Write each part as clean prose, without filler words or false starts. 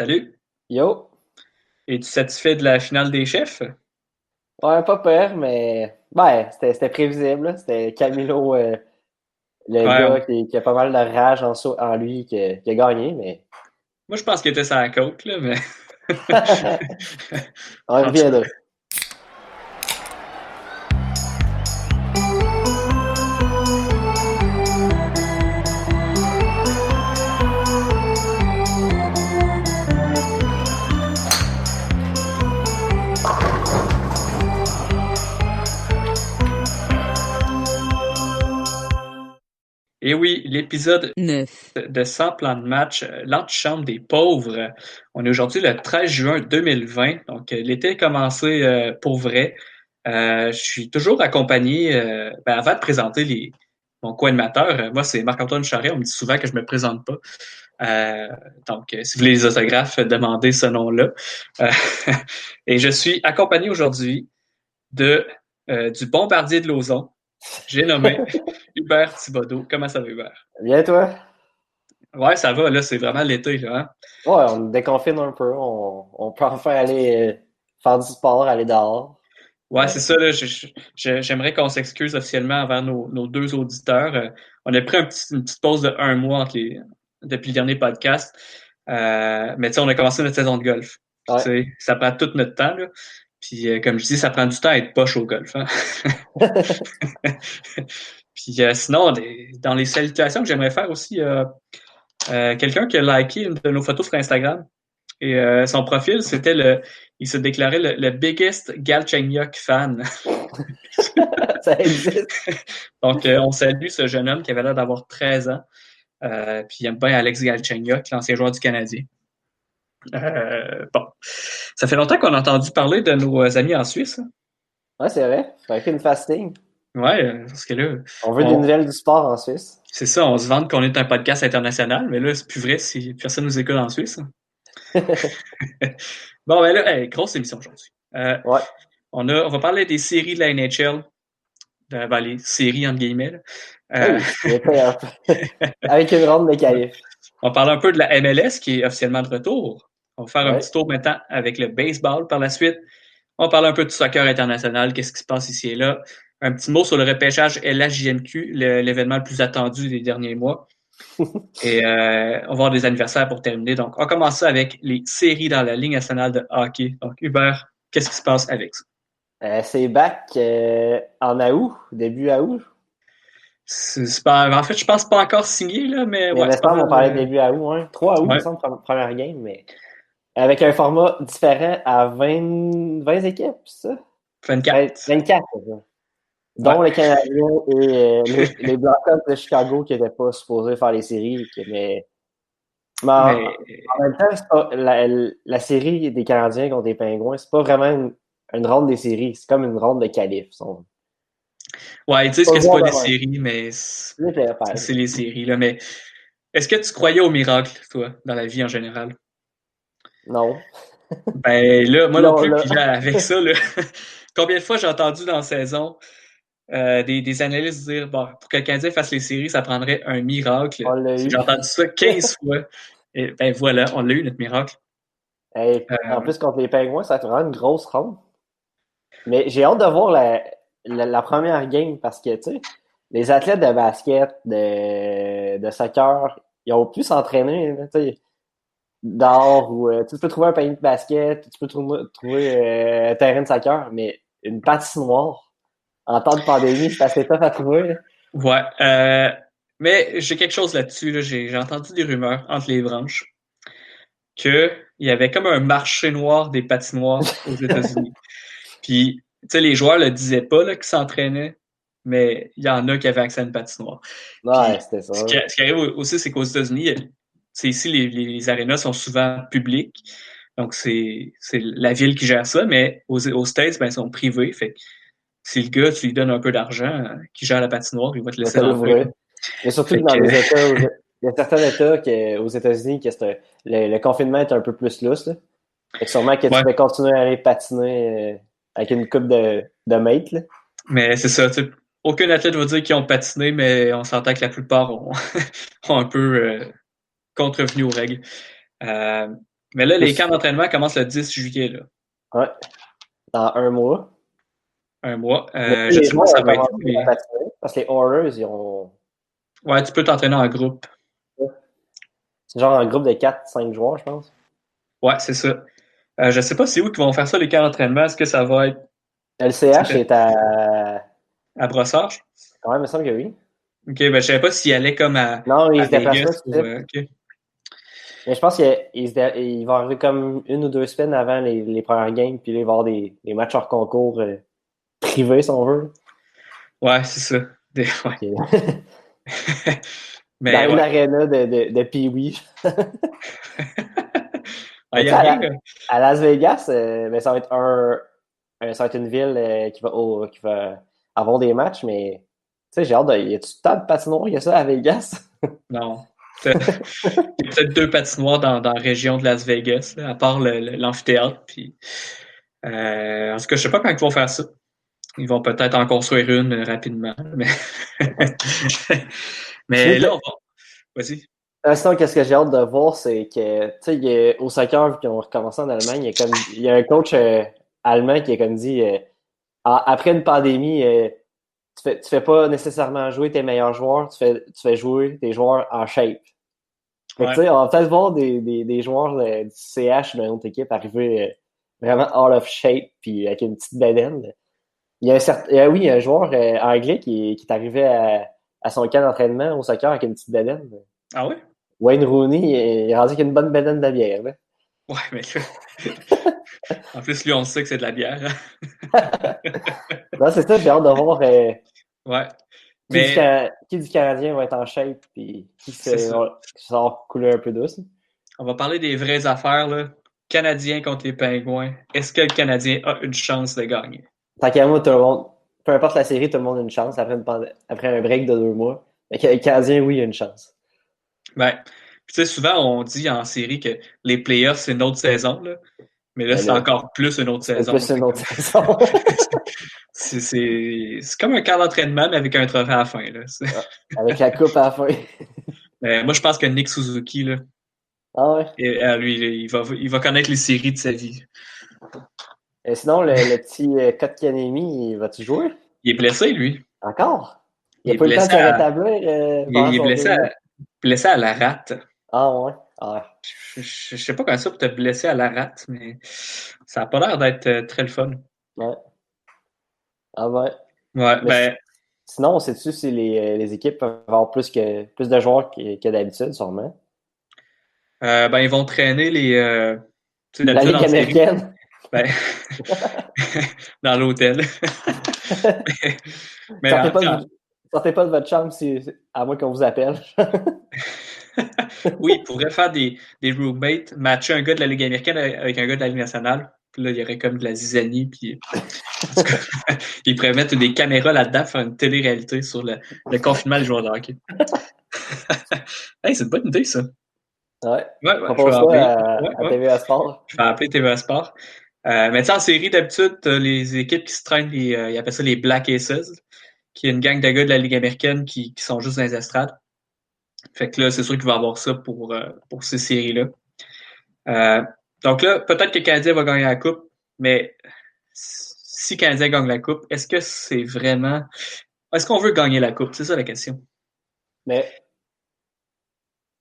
Salut. Yo! Es-tu satisfait de la finale des chefs? Ouais, pas peur, mais c'était prévisible, là. C'était Camilo, le Ouais, gars qui a pas mal de rage en lui, qui a gagné, mais moi je pense qu'il était sur la côte, là, mais on en tout cas. reviendra. Et oui, l'épisode 9. de 100 plans de match, l'antichambre des pauvres. On est aujourd'hui le 13 juin 2020, donc l'été a commencé pour vrai. Je suis toujours accompagné, avant de présenter mon co-animateur, moi c'est Marc-Antoine Charret, on me dit souvent que je me présente pas. Euh, donc, si vous voulez les autographes, demandez ce nom-là. Euh, et je suis accompagné aujourd'hui du bombardier de Lauson. J'ai nommé Hubert Thibodeau. Comment ça va, Hubert? Bien, toi? Ouais, ça va, là, c'est vraiment l'été, là, hein? Ouais, on déconfine un peu. On peut enfin aller faire du sport, aller dehors. Ouais, c'est ça, là. J'aimerais qu'on s'excuse officiellement envers nos deux auditeurs. On a pris une petite pause de un mois depuis le dernier podcast. Mais tu sais, on a commencé notre saison de golf. Puis, tu Ouais. sais, ça prend tout notre temps, là. Puis, comme je dis, ça prend du temps à être poche au golf, hein? Puis, sinon, dans les salutations que j'aimerais faire aussi, quelqu'un qui a liké une de nos photos sur Instagram. Et son profil, il se déclarait le biggest Galchenyuk fan. Ça existe. Donc, on salue ce jeune homme qui avait l'air d'avoir 13 ans. Puis il aime bien Alex Galchenyuk, l'ancien joueur du Canadien. Bon, ça fait longtemps qu'on a entendu parler de nos amis en Suisse, hein. Ouais, c'est vrai. Fait qu'une fasting. Ouais, parce que là, On veut des on, nouvelles du sport en Suisse. c'est ça, on se vante qu'on est un podcast international, mais là, c'est plus vrai si personne nous écoute en Suisse, hein. Bon, ben là, hey, grosse émission aujourd'hui. Ouais. On va parler des séries de la NHL, les séries entre guillemets, là. Oui, il était un peu avec une ronde de qualif. On parle un peu de la MLS qui est officiellement de retour. On va faire un petit Ouais. tour maintenant avec le baseball par la suite. On parle un peu du soccer international, qu'est-ce qui se passe ici et là. Un petit mot sur le repêchage LHJMQ, l'événement le plus attendu des derniers mois. Et on va avoir des anniversaires pour terminer. Donc, on commence ça avec les séries dans la Ligue nationale de hockey. Donc, Hubert, qu'est-ce qui se passe avec ça? C'est back en août, début août. C'est pas, en fait, je pense pas encore signé, là, mais Mais ouais, me c'est pas semble, mal. on parlait début août, hein. 3 août, me Ouais, semble, première game, mais avec un format différent à 20 équipes, c'est ça? 24. 24, c'est ça. Ouais. Dont le Canadien et les Blackhawks de Chicago qui n'étaient pas supposés faire les séries. Mais Mais en même temps, c'est pas, la série des Canadiens contre les Pingouins, c'est pas vraiment une ronde des séries, c'est comme une ronde de qualif. ouais, ils disent Faut que le c'est voir pas des de même. séries, mais C'est les playoffs. c'est les séries, là. Mais est-ce que tu croyais au miracle, toi, dans la vie en général? Non. Ben là, moi non Là, plus, là, puis là, avec ça, là, combien de fois j'ai entendu dans la saison des analystes dire bon, pour que le Canadien fasse les séries, ça prendrait un miracle. on l'a J'ai eu. entendu ça 15 fois. Et ben voilà, on l'a eu, notre miracle. Hey, en Euh, plus, contre les Pingouins, ça va être vraiment une grosse ronde. Mais j'ai hâte de voir la première game parce que, tu sais, les athlètes de basket, de soccer, ils ont pu s'entraîner, là, tu sais, dehors ou tu peux trouver un panier de basket, tu peux trouver un terrain de soccer, mais une patinoire en temps de pandémie, c'est assez tough à trouver, là. ouais. Mais j'ai quelque chose là-dessus. Là. J'ai entendu des rumeurs entre les branches qu'il y avait comme un marché noir des patinoires aux États-Unis. Puis, tu sais, les joueurs le disaient pas là, qu'ils s'entraînaient, mais il y en a qui avaient accès à une patinoire. Ouais, Puis, c'était ça. ce qui arrive aussi, c'est qu'aux États-Unis, c'est ici, les arénas sont souvent publiques. Donc, c'est la ville qui gère ça, mais aux States, ben, ils sont privés. Fait que si le gars, tu lui donnes un peu d'argent, qui gère la patinoire, il va te On va laisser te rentrer. l'ouvrir. Mais surtout que Fait dans que, les États, il y a certains États aux États-Unis que le confinement est un peu plus lousse, là. Fait que sûrement que tu ouais. peux continuer à aller patiner avec une coupe de mates, là. Mais c'est ça, tu sais, aucun athlète va dire qu'ils ont patiné, mais on s'entend que la plupart ont, ont un peu contrevenu aux règles. Euh, Mais là, les camps d'entraînement commencent le 10 juillet, là. Ouais, dans un mois. Un mois. Mais Je les sais pas joueurs si ça ont va être commencé où, à mais patiner parce que les Oilers, ils ont. ouais, tu peux t'entraîner en groupe. C'est genre un groupe de 4-5 joueurs, je pense. Ouais, c'est ça. Je sais pas c'est où qu'ils vont faire ça, les camps d'entraînement. Est-ce que ça va être LCH est à. à Brossard? Ouais, il me semble que oui. OK, ben je savais pas s'il allait comme Non, ils à se déplacent pas Vegas tout de pour. suite. OK. Mais je pense qu'ils vont arriver comme 1 ou 2 semaines avant les premières games, puis là, il va y avoir des matchs hors concours privés, si on veut. Ouais, c'est ça. Ouais. Dans Mais une ouais. aréna de Pee-Wee. Ah, Mais il y tu a sais, rien, là. à Las Vegas, ben, ça va être ça va être une ville qui va avoir des matchs, mais tu sais, j'ai hâte de. Y a-tu tant de patinoires que ça à Vegas? Non. Il y a peut-être 2 patinoires dans la région de Las Vegas, là, à part l'amphithéâtre. Puis, en tout cas, je sais pas quand ils vont faire ça. Ils vont peut-être en construire une rapidement. Mais, Sinon, mais là, on va. Vas-y. sinon, qu'est-ce que j'ai hâte de voir, c'est que, tu sais, au soccer, vu qu'ils ont recommencé en Allemagne, il y a un coach allemand qui a comme dit, après une pandémie, tu fais pas nécessairement jouer tes meilleurs joueurs, tu fais jouer tes joueurs en shape. Fait que, tu Ouais. sais, on va peut-être voir des joueurs du CH de notre équipe arriver vraiment out of shape puis avec une petite bedaine. Oui, il y a un joueur anglais qui est arrivé à son camp d'entraînement au soccer avec une petite bedaine. Ah ouais? Wayne Rooney il est rendu avec une bonne bedaine de bière. Là. Ouais, mais là. En plus, lui, on sait que c'est de la bière, Non, c'est ça, j'ai hâte de voir Ouais. Mais qui du Canadien va être en shape puis c'est ça. qui sort couler un peu douce. On va parler des vraies affaires, là. Canadiens contre les Pingouins. Est-ce que le Canadien a une chance de gagner? Tant qu'à moi, tout le monde, peu importe la série, tout le monde a une chance après un break de 2 mois. Fait que le Canadien, oui, il a une chance. Ben, tu sais, souvent, on dit en série que les playoffs, c'est une autre saison, là. Mais là, Mais c'est là, encore plus une autre c'est saison. plus une autre saison. C'est comme un camp d'entraînement, mais avec un trophée à la fin, là. Avec la coupe à la fin. Moi, je pense que Nick Suzuki, là, Ah ouais. lui, il va connaître les séries de sa vie. Et sinon, le petit Kotkaniemi, va-tu jouer? Il est blessé, lui. Encore? Il Il a est pas eu le temps de blessé se à, rétablir il pendant est son blessé 2 mois? blessé à la rate. Ah ouais. Ah Je sais pas comment ça pour te blesser à la rate, mais ça a pas l'air d'être très le fun. ouais. Ah ouais. Ouais, Mais ben, sinon, sais-tu si les équipes peuvent avoir plus de joueurs que d'habitude, sûrement? ils vont traîner tu sais, La d'habitude Ligue en série, américaine? ben, dans l'hôtel. Mais Sortez en tout pas cas, sortez pas de votre chambre à moins qu'on vous appelle. oui, il pourrait faire des roommates, matcher un gars de la Ligue américaine avec un gars de la Ligue nationale. Puis là, il y aurait comme de la zizanie. Puis, en tout cas, il pourrait mettre des caméras là-dedans, faire une télé-réalité sur le confinement des joueurs de hockey. Hey, c'est une bonne idée, ça. Ouais. Ouais, ouais, je vais Propose ça appeler. Ouais, à ouais. TVA Sport. Je vais appeler TVA Sport. Mais tu sais, en série, d'habitude, t'as les équipes qui se traînent, ils appellent ça les Black Aces, qui est une gang de gars de la Ligue américaine qui sont juste dans les estrades. Fait que là, c'est sûr qu'il va y avoir ça pour ces séries-là. Euh, donc là, peut-être que le Canadien va gagner la Coupe, mais si le Canadien gagne la Coupe, est-ce que c'est vraiment... Est-ce qu'on veut gagner la Coupe? C'est ça la question. Mais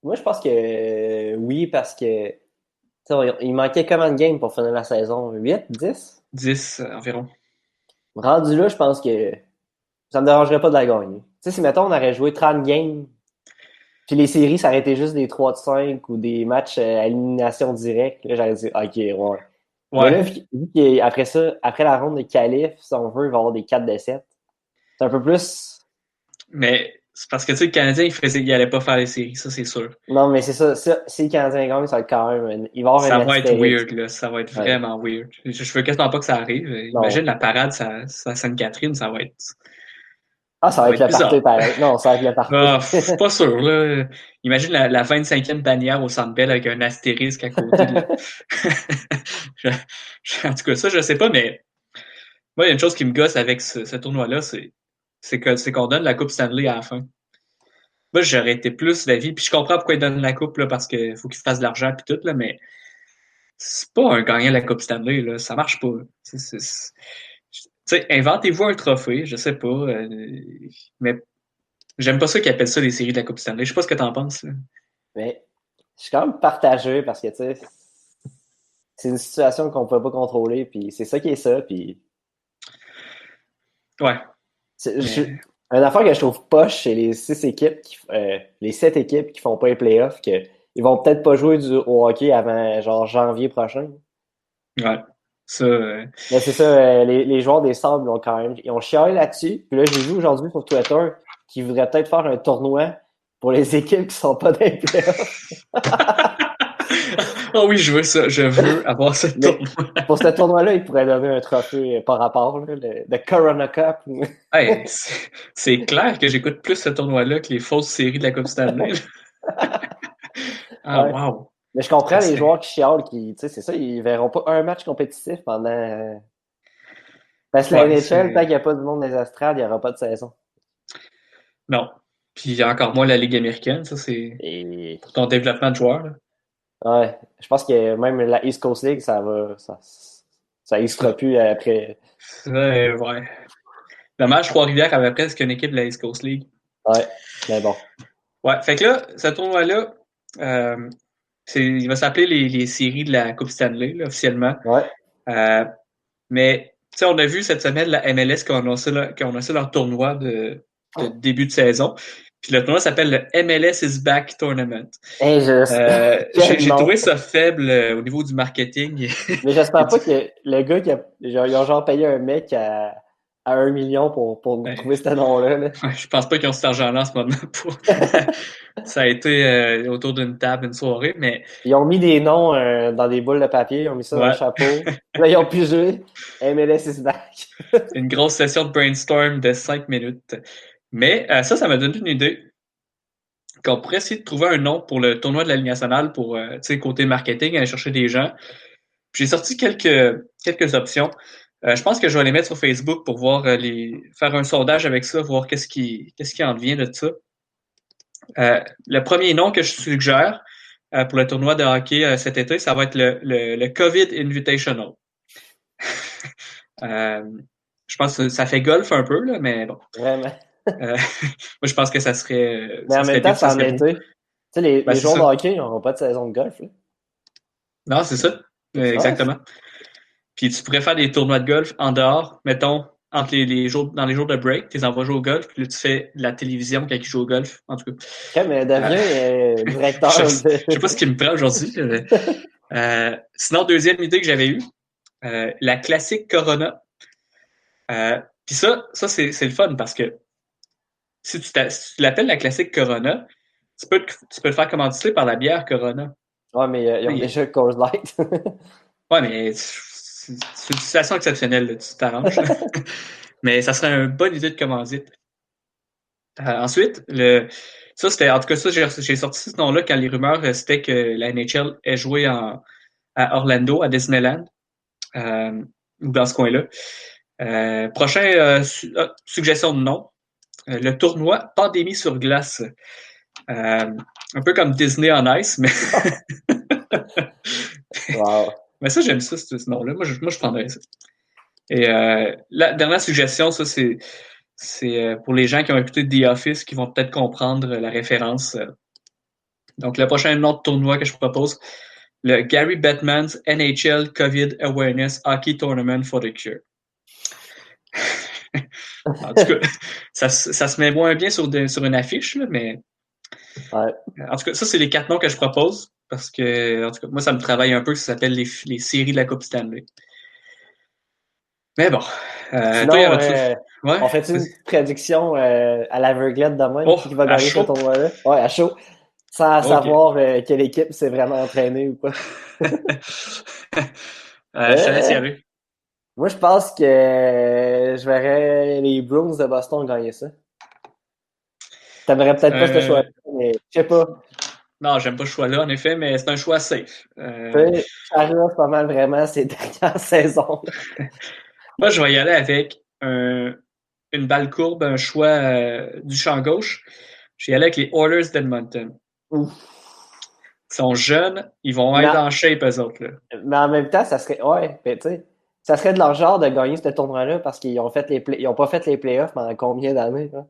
moi, je pense que oui, parce que tu sais, il manquait combien de games pour finir la saison? 8, 10? 10 environ. Rendu là, je pense que ça me dérangerait pas de la gagner. Tu sais, si mettons, on aurait joué 30 games, puis les séries, ça aurait été juste des 3-5 ou des matchs à élimination directe, là, j'aurais dit, OK, ouais. Mais là, Ouais, vu qu'après ça, après la ronde de qualif, si on veut, il va y avoir des 4-7. C'est un peu plus. mais c'est parce que tu sais, le Canadien, il allait pas faire les séries, ça c'est sûr. Non, mais c'est ça. Si le Canadien gagne, ça va être quand même. Il va y avoir un Ça va être astérix. weird, là. Ça va être Ouais. vraiment weird. Je veux quasiment pas que ça arrive. Imagine Non. la parade à Sainte-Catherine, Ah, ça ça va va être être le party, bizarre. pareil. Non, ça va être le Ah, party. pas sûr, là. Imagine la 25e bannière au Centre Bell avec un astérisque à côté de la... Je- En tout cas, ça, je sais pas, mais moi, il y a une chose qui me gosse avec ce tournoi-là, c'est qu'on donne la Coupe Stanley à la fin. Moi, j'aurais été plus d'avis, puis je comprends pourquoi ils donnent la Coupe, là, parce qu'il faut qu'ils fassent de l'argent puis tout, là, mais c'est pas un gagnant de la Coupe Stanley, là. Ça marche pas. Tu sais, inventez-vous un trophée, je sais pas. Mais j'aime pas ça qu'ils appellent ça les séries de la Coupe Stanley. Je sais pas ce que t'en penses, là. Mais je suis quand même partagé parce que, tu sais, c'est une situation qu'on peut pas contrôler, puis c'est ça qui est ça, puis Ouais. c'est- je- Mais une affaire que je trouve poche, c'est les 7 équipes qui font pas les playoffs, que ils vont peut-être pas jouer au hockey avant genre janvier prochain. ouais. Ça, Mais c'est ça, les joueurs des Sables ils ont chialé là-dessus. Puis là, j'ai vu aujourd'hui sur Twitter qu'ils voudraient peut-être faire un tournoi pour les équipes qui sont pas dans les playoffs. oh oui, je veux ça. Je veux avoir ce Mais tournoi. pour ce tournoi-là, ils pourraient donner un trophée par rapport, là, le Corona Cup. Hey, c'est clair que j'écoute plus ce tournoi-là que les fausses séries de la Coupe Stanley, là. Ah, Ouais. wow. Mais je comprends Ça les serait. joueurs qui chialent, qui, tu sais, c'est ça, ils verront pas un match compétitif pendant. Parce que la Ouais, NHL, tant qu'il c'est. n'y a pas de monde dans les estrades, il n'y aura pas de saison. Non. Puis encore moins la Ligue américaine, ça, c'est Et pour ton développement de joueur, là. ouais, je pense que même la East Coast League, ça Ça, existera plus après. ouais. Dommage, Trois-Rivières avait presque une équipe de la East Coast League. Ouais, mais bon. Ouais, fait que là, ce tournoi-là, euh, il va s'appeler les séries de la Coupe Stanley, là, officiellement. Ouais. Euh, mais, tu sais, on a vu cette semaine la MLS qui a annoncé leur tournoi de début de saison. Puis le tournoi s'appelle le MLS is Back Tournament. Hey, quel J'ai nom! trouvé ça faible au niveau du marketing. Mais j'espère pas que le gars ils ont genre payé un mec à 1 million pour Ben, trouver ce nom-là. Là. je pense pas qu'ils ont cet argent-là en ce moment pour. Ça a été autour d'une table, une soirée, mais Ils ont mis des noms dans des boules de papier, ils ont mis ça dans un ouais, chapeau. Là, ils ont pigé. MLS is back. une grosse session de brainstorm de 5 minutes. Mais ça m'a donné une idée qu'on pourrait essayer de trouver un nom pour le tournoi de la Ligue nationale pour, tu sais, côté marketing, aller chercher des gens. Puis j'ai sorti quelques options. Je pense que je vais les mettre sur Facebook pour voir faire un sondage avec ça, voir qu'est-ce qui en devient de ça. Le premier nom que je suggère pour le tournoi de hockey cet été, ça va être le COVID Invitational. Euh, je pense que ça fait golf un peu, là, mais bon. Vraiment. Moi, je pense que ça serait, Mais en ça même serait temps, bien, c'est ça en serait beau. été. Tu sais, Ben, les c'est joueurs de ça. hockey, ils n'auront pas de saison de golf. Là. Non, c'est ça. C'est ça. Exactement. Puis tu pourrais faire des tournois de golf en dehors, mettons, entre les jours, dans les jours de break, tu les envoies jouer au golf, puis là, tu fais de la télévision quand ils jouent au golf. En tout cas, Crème, euh, deviens je, directeur de. je sais pas ce qui me prend aujourd'hui. Sinon, deuxième idée que j'avais eue, la classique Corona. Puis ça c'est le fun parce que si tu l'appelles la classique Corona, tu peux le faire commanditer par la bière Corona. Ouais, mais ils ont Oui. déjà Coors Light. Ouais, mais c'est une situation exceptionnelle, là, tu t'arranges. Mais ça serait une bonne idée de commandite. Ensuite, ça c'était, en tout cas, ça, j'ai sorti ce nom-là quand les rumeurs, c'était que la NHL ait joué à Orlando, à Disneyland, euh, ou dans ce coin-là. Prochain suggestion de nom, le tournoi Pandémie sur glace. Un peu comme Disney on Ice, mais, Wow. mais ça, j'aime ça, ce nom-là. Moi, je prendrais ça. Et la dernière suggestion, ça, c'est pour les gens qui ont écouté The Office qui vont peut-être comprendre la référence. Donc, le prochain nom de tournoi que je propose, le Gary Bettman's NHL COVID Awareness Hockey Tournament for the Cure. En tout cas, ça se met moins bien sur une affiche, là, mais Ouais. en tout cas, ça, c'est les 4 noms que je propose parce que, en tout cas, moi, ça me travaille un peu, ça s'appelle les séries de la Coupe Stanley. Mais bon, toi, y en Sinon, a-tu? Ouais, on fait une vas-y. petite prédiction à l'aveuglette demain, Oh, qui va à gagner ce chaud. tournoi-là? Ouais, à chaud. Sans OK. savoir quelle équipe s'est vraiment entraînée ou pas. Je te laisse y Euh, aller. Moi, je pense que je verrais les Bruins de Boston gagner ça. T'aimerais peut-être pas ce choix, Euh, mais je sais pas. non, j'aime pas ce choix-là, en effet, mais c'est un choix safe. Tu sais, ça arrive pas mal vraiment ces dernières saisons. Moi, je vais y aller avec une balle courbe, un choix du champ gauche. Je vais y aller avec les Oilers d'Edmonton. Ouf. sont jeunes, ils vont Mais, être en shape, eux autres, là. mais en même temps, ça serait. Ouais, ben, tu sais, ça serait de leur genre de gagner ce tournoi-là parce qu'ils ont fait ils ont pas fait les playoffs pendant combien d'années, là?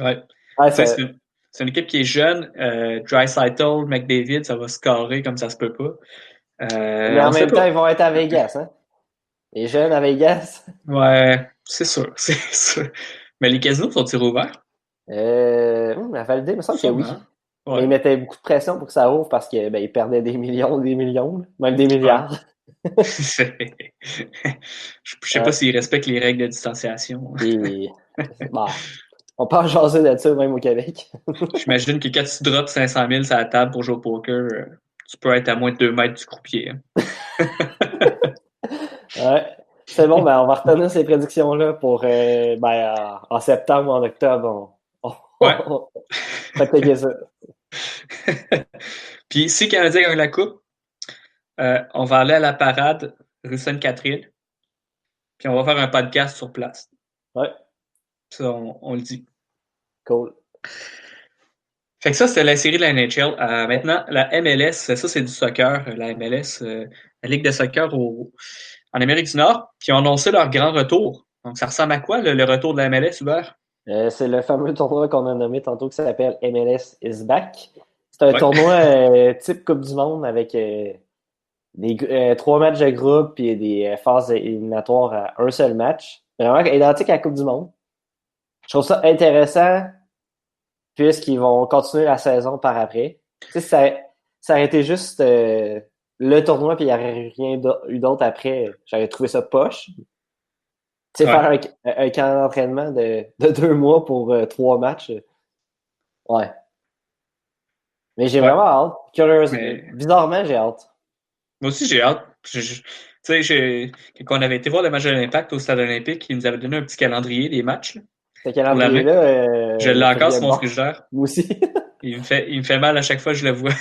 Ouais. Ouais, Tu sais, ça... c'est une équipe qui est jeune. Draisaitl, McDavid, ça va se carrer comme ça se peut pas. Mais en On sait même temps, pas. ils vont être à Vegas, hein? Les jeunes à Vegas. Ouais, c'est sûr, c'est sûr. Mais les casinos sont-ils ouverts? À valider, il me semble que oui. Sûrement. Mais ils Ouais. mettaient beaucoup de pression pour que ça ouvre parce que ben, ils perdaient des millions, même des Ouais. milliards. Je sais pas s'ils respectent les règles de distanciation. Et bah, on peut en jaser de ça même au Québec. J'imagine que quand tu drops 500 000 sur la table pour jouer au poker, tu peux être à moins de 2 mètres du croupier, hein. Ouais. C'est bon, ben on va retenir ces prédictions-là pour en septembre ou en octobre. Ouais. On va checker ça. Puis si le Canadien gagne la coupe, on va aller à la parade rue Sainte-Catherine, puis on va faire un podcast sur place. Ouais, Ça, on le dit. cool. Fait que ça, c'était la série de la NHL. Maintenant, la MLS, ça, c'est du soccer. La MLS, la Ligue de soccer en Amérique du Nord, qui ont annoncé leur grand retour. Donc, ça ressemble à quoi, le retour de la MLS, Hubert? C'est le fameux tournoi qu'on a nommé tantôt qui s'appelle MLS is back. C'est un Ouais. tournoi type Coupe du Monde avec trois matchs de groupe et des phases éliminatoires à un seul match. Vraiment identique à la Coupe du Monde. Je trouve ça intéressant puisqu'ils vont continuer la saison par après. Tu sais, ça aurait été juste le tournoi puis il n'y aurait rien eu d'autre après. J'aurais trouvé ça poche. Tu sais, Ouais. faire un camp d'entraînement de 2 mois pour 3 matchs. Ouais. Mais j'ai Ouais. vraiment hâte. Curieuse. Mais Bizarrement, j'ai hâte. moi aussi, j'ai hâte. Tu sais, quand on avait été voir le match de l'Impact au Stade olympique, ils nous avaient donné un petit calendrier des matchs là, Ce pour l'amener. calendrier-là, Je l'ai il encore faisait sur mon bon. frigidaire. Moi aussi. Il me fait mal à chaque fois que je le vois.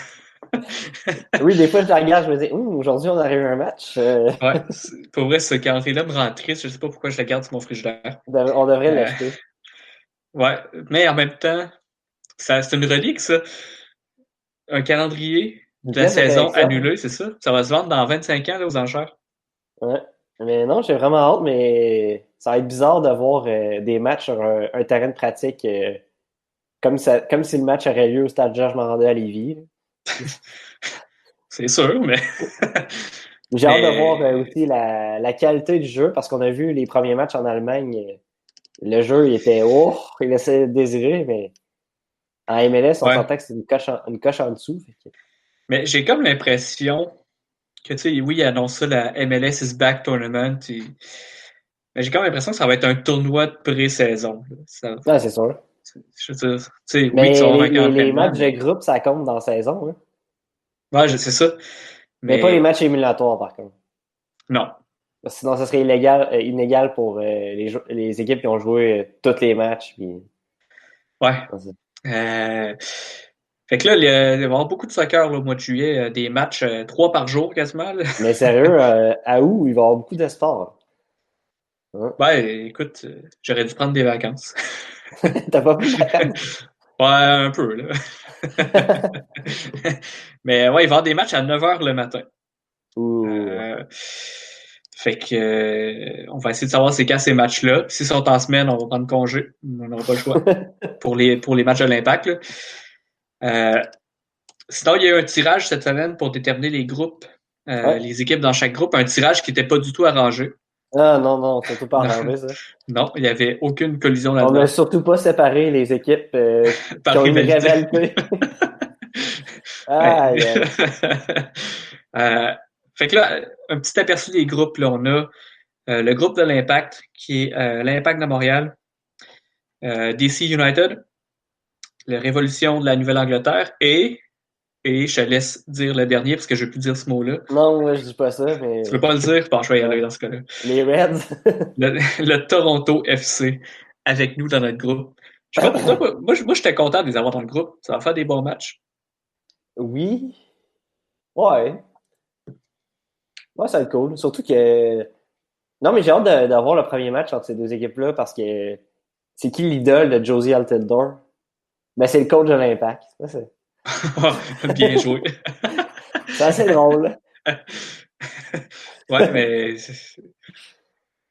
Oui, des fois, je la regarde, je me dis, aujourd'hui, on arrive à un match. Ouais, pour vrai, ce calendrier-là me rend triste. Je sais pas pourquoi je le garde sur mon frigidaire. On devrait Euh, l'acheter. ouais, mais en même temps, c'est une relique, ça. Un calendrier Une de la pièce de saison collection. annulée, c'est ça? Ça va se vendre dans 25 ans là, aux enchères. Ouais. Mais non, j'ai vraiment hâte, mais ça va être bizarre de voir des matchs sur un terrain de pratique comme si le match aurait lieu au stade Georges Mandel à Lévis, là. C'est sûr, mais. J'ai hâte de voir mais. aussi la qualité du jeu parce qu'on a vu les premiers matchs en Allemagne. Le jeu, il était il laissait désirer, mais en MLS, on Ouais. s'entend que c'est une coche en dessous. Fait que... Mais j'ai comme l'impression que, tu sais, oui, ils annoncent ça, la MLS is back tournament. Mais j'ai comme l'impression que ça va être un tournoi de pré-saison, là. Ouais, c'est sûr. Je veux dire, tu sais, oui, tu vas Mais avoir un camp les d'entraînement, matchs de mais. groupe, ça compte dans la saison, hein. Ouais, c'est ça. Mais pas les Mais matchs éliminatoires, par contre. non. Sinon, ça serait inégal pour les équipes qui ont joué tous les matchs. Puis... Ouais. Euh, Fait que là, il va y avoir beaucoup de soccer là, au mois de juillet, des matchs 3 par jour quasiment, là. Mais sérieux, à août, il va y avoir beaucoup de sport. Hein? Ouais, écoute, j'aurais dû prendre des vacances. T'as pas pris de vacances? Ouais, un peu, là. Mais ouais, il va y avoir des matchs à 9 h le matin. Ouh. Euh, Fait que on va essayer de savoir c'est quand ces matchs-là. S'ils sont en semaine, on va prendre congé. On n'aura pas le choix. Pour les matchs de l'Impact, là. Euh, Sinon, il y a eu un tirage cette semaine pour déterminer les groupes, Ouais. les équipes dans chaque groupe, un tirage qui n'était pas du tout arrangé. Ah non, non, c'est tout pas Non, arrangé, ça. non, il n'y avait aucune collision On n'a là-dedans. surtout pas séparé les équipes qui Par ont une rivalité. rivalité. Ouais. Aïe, aïe. Euh, Fait que là, un petit aperçu des groupes. Là, on a le groupe de l'Impact, qui est l'Impact de Montréal, DC United, la Révolution de la Nouvelle-Angleterre et je te laisse dire le dernier parce que je ne veux plus dire ce mot-là. Non, moi, je dis pas ça, Tu veux mais pas le dire? Bon, je vais y aller ouais. dans ce cas-là. Les Reds. Le Toronto FC avec nous dans notre groupe. Je sais pas pour toi, moi j'étais content de les avoir dans le groupe. Ça va faire des bons matchs. Oui. Ouais. Ouais, ça va être cool. Surtout que. Non, mais j'ai hâte d'avoir le premier match entre ces deux équipes-là parce que c'est qui l'idole de Josie Altidore? Ben, c'est le coach de l'Impact. C'est ça. Bien joué. C'est assez drôle. Ouais, mais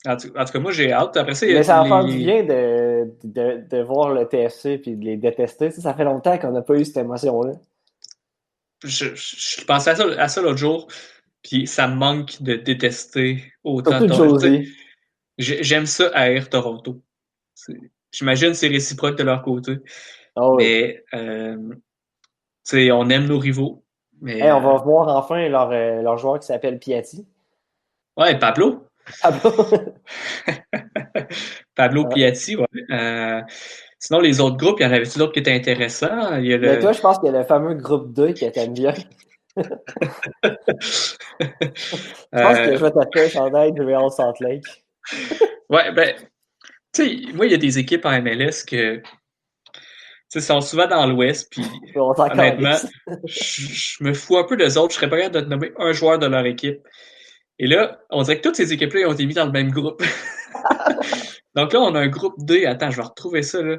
en tout cas, moi j'ai hâte. Après ça, il y a Mais ça va faire du les. bien de voir le TFC puis de les détester. Ça fait longtemps qu'on n'a pas eu cette émotion-là. Je pensais à ça l'autre jour, puis ça me manque de détester autant. Surtout Josie. J'aime ça haïr Toronto. J'imagine que c'est réciproque de leur côté. Ah oui. Mais on aime nos rivaux. Mais Hey, on va voir enfin leur joueur qui s'appelle Piatti. ouais, Pablo. Ah bon? Pablo Ouais. Piatti, ouais. Sinon, les autres groupes, il y en avait-tu d'autres qui étaient intéressants? Il y a Mais le. toi, je pense qu'il y a le fameux groupe 2 que t'aimes bien. Je pense que je euh, vais t'acheter un chandail du Real Salt Lake. ouais, ben, tu sais, moi, il y a des équipes en MLS que, tu sais, sont souvent dans l'Ouest, puis On s'en honnêtement, calisse. je me fous un peu des autres. Je serais pas capable de te nommer un joueur de leur équipe. Et là, on dirait que toutes ces équipes-là ils ont été mis dans le même groupe. Donc là, on a un groupe D. Attends, je vais retrouver ça, là.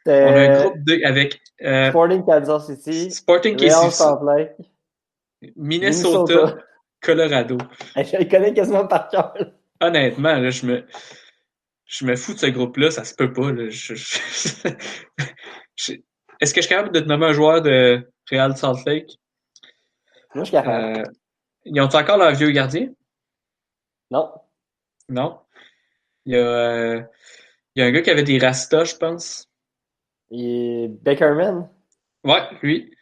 On a un C'était groupe D avec Sporting Kansas City, Sporting Real KC, Salt Lake, Minnesota, Minnesota. Colorado. Je les connais quasiment par cœur. Honnêtement, là, je me fous de ce groupe-là, ça se peut pas. Là. Je- Est-ce que je suis capable de te nommer un joueur de Real Salt Lake? Moi, je suis capable. Euh, Ils ont encore leur vieux gardien? Non. Non. Il y a, il y a un gars qui avait des rastas, je pense. Il est Beckerman. Ouais, lui.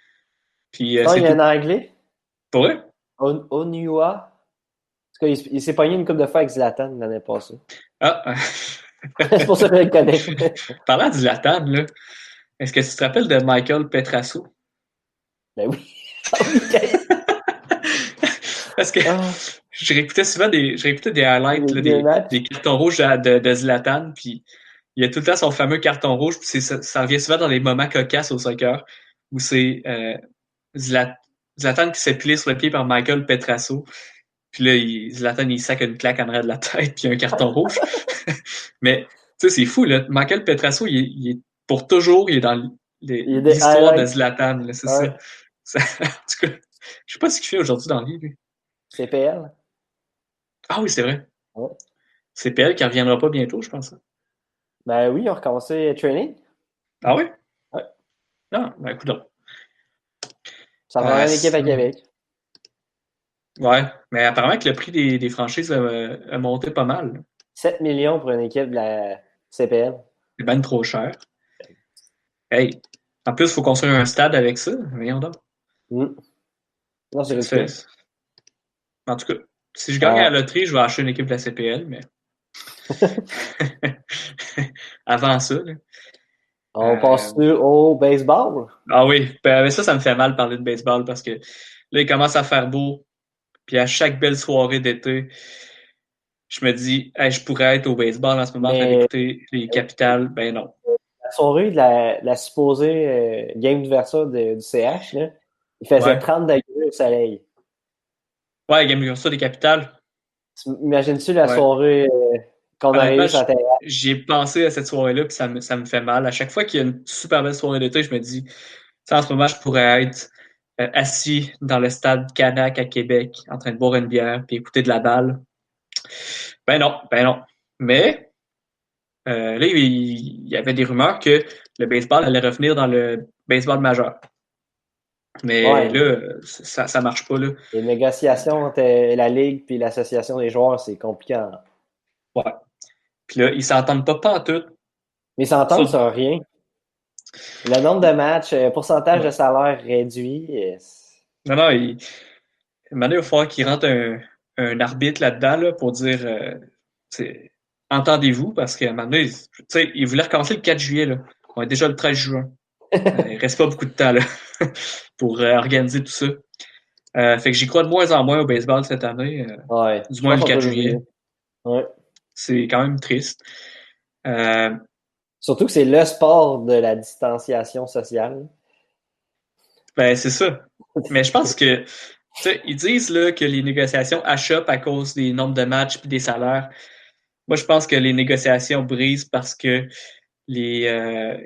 Puis Sinon, il c'est y a un tout. Anglais, Pour vrai? Onua. En tout cas, il s'est pogné une coupe de fois avec Zlatan l'année passée. Ah, C'est pour ça que je le connais. parlant du Latam, là, est-ce que tu te rappelles de Michael Petrasso? Ben oui. Ah oui, Parce que ah, je réécoutais des highlights, les là, vieux matchs. des cartons rouges de Zlatan, puis il y a tout le temps son fameux carton rouge, puis ça revient souvent dans les moments cocasses au soccer, où c'est Zlat- Zlatan qui s'est plié sur le pied par Michael Petrasso, puis là, Zlatan, il sac une claque en arrière de la tête, puis un carton rouge. Mais, tu sais, c'est fou, là. Michael Petrasso, il est pour toujours, il est dans Il y a des l'histoire de highlights. Zlatan, là, c'est ça. Ouais. En tout cas, je sais pas ce qu'il fait aujourd'hui dans la vie, lui. CPL. Ah oui, c'est vrai. Ouais. C'est PL qui reviendra pas bientôt, je pense. Ben oui, ils ont recommencé training. Ah oui? Ouais. Ah, ben écoute donc. Ça prendrait une équipe à Sinon, Québec. ouais, mais apparemment que le prix des franchises a monté pas mal. 7 millions pour une équipe de la CPL. C'est ben trop cher. Hey, en plus, il faut construire un stade avec ça. Voyons donc. Mm. Non, c'est ridicule. C'est- En tout cas, si je gagne à Euh, la loterie, je vais acheter une équipe de la CPL, mais avant ça, là. on passe Euh, au baseball. Ah oui, ben ça me fait mal de parler de baseball parce que là, il commence à faire beau. Puis à chaque belle soirée d'été, je me dis, hey, je pourrais être au baseball en ce moment en train Mais d'écouter les Capitals. Ben non. la soirée de la supposée game d'ouverture du CH, là, il faisait Ouais. 30 degrés au soleil. Ouais, Game of Thrones des Capitals. Imagines-tu la Ouais. soirée qu'on aurait Honnêtement, eue sur la terre? j'y ai pensé à cette soirée-là, puis ça me fait mal. À chaque fois qu'il y a une super belle soirée d'été, je me dis, tu sais, en ce moment, je pourrais être assis dans le stade Canac à Québec, en train de boire une bière, puis écouter de la balle. Ben non, ben non. Mais là, il y avait des rumeurs que le baseball allait revenir dans le baseball majeur. Mais Ouais, là, ça marche pas, là. les négociations entre la Ligue et l'association des joueurs, c'est compliqué. Ouais. Puis là, ils s'entendent pas pantoute Mais ils s'entendent sur... sur rien. Le nombre de matchs, pourcentage de Ouais. salaire réduit. Non, non, maintenant, il va falloir qu'ils rentrent un arbitre là-dedans là, pour dire c'est- entendez-vous, parce qu'à un moment donné, tu sais, ils voulaient recommencer le 4 juilet, là. On est déjà le 13 juin. Il reste pas beaucoup de temps là, pour organiser tout ça. Fait que j'y crois de moins en moins au baseball cette année, Ouais, du je moins pense le qu'on peut 4 l'oublier. juillet. Ouais. C'est quand même triste. Euh, Surtout que c'est le sport de la distanciation sociale. ben, c'est ça. Mais je pense que, tu sais, ils disent là, que les négociations achoppent à cause des nombres de matchs et des salaires. Moi, je pense que les négociations brisent parce que les, euh,